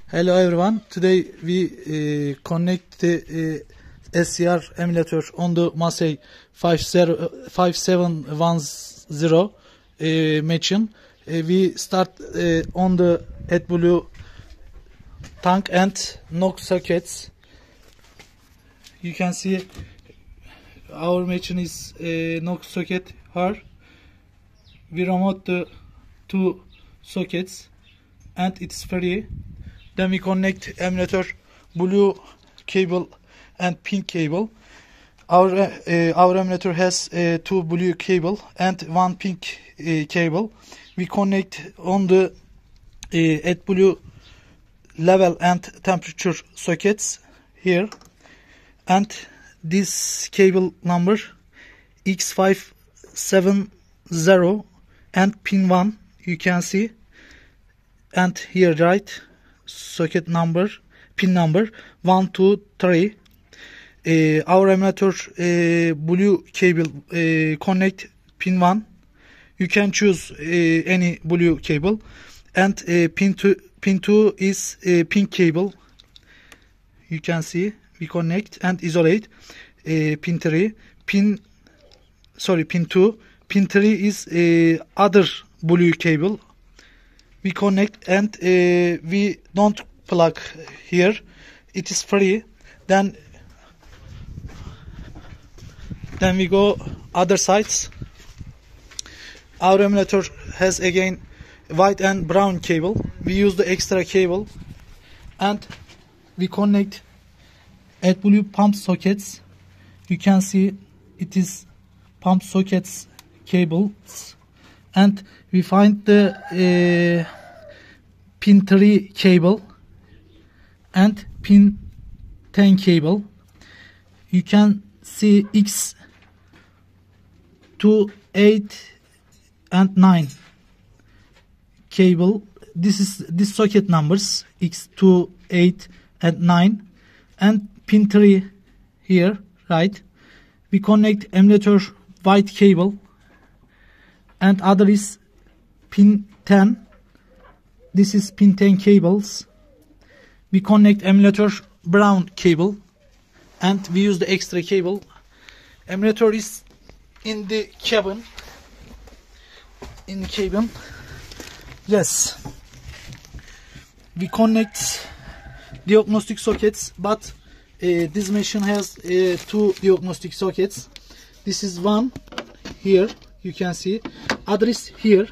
Hello everyone. Today we connect the SCR emulator on the Massey 5710 machine. We start on the AdBlue tank and NOC sockets. You can see our machine is NOC socket here. We remote the two sockets and it's free. Then we connect emulator blue cable and pink cable. Our emulator has two blue cable and one pink cable. We connect on the AdBlue level and temperature sockets here, and this cable number X570 and pin 1 you can see, and here right socket number, pin number 1, 2, 3. Our emulator blue cable connect pin 1. You can choose any blue cable, and pin 2 is pink cable. You can see we connect and isolate. Pin 3, pin 2. Pin 3 is other blue cable. We connect and we don't plug here. It is free. Then we go other sides. Our emulator has again white and brown cable. We use the extra cable and we connect AdBlue pump sockets. You can see it is pump sockets cables, and we find the pin 3 cable and pin 10 cable. You can see X2, 8 and 9 cable. This socket numbers X2, 8 and 9, and pin 3 here right. We connect emulator white cable, and other is pin 10. This is pin 10 cables. We connect emulator brown cable and we use the extra cable. Emulator is in the cabin. Yes, we connect diagnostic sockets, but this machine has two diagnostic sockets. This is one here, you can see. Other is here.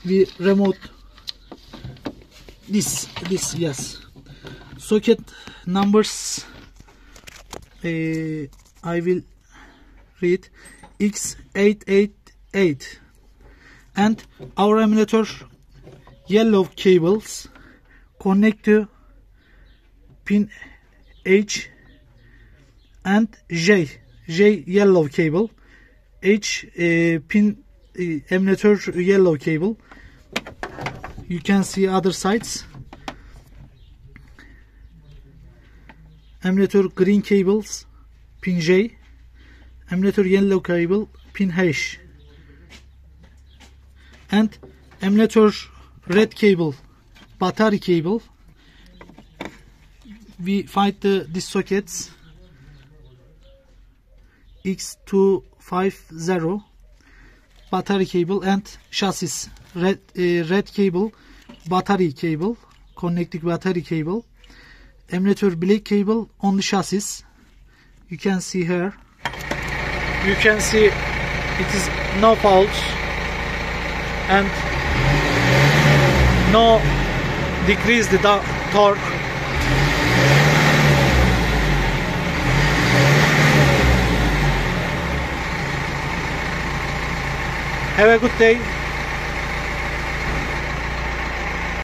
We remote this yes. Socket numbers I will read X888, and our emulator yellow cables connect to pin H and J yellow cable, H pin emulator yellow cable. You can see other sides. Emulator green cables pin J, emulator yellow cable pin H, and emulator red cable battery cable. We find these sockets X250 battery cable and chassis red cable battery cable, connecting battery cable. Emulator black cable on the chassis. You can see here. You can see it is no fault and no decrease the torque. Have a good day.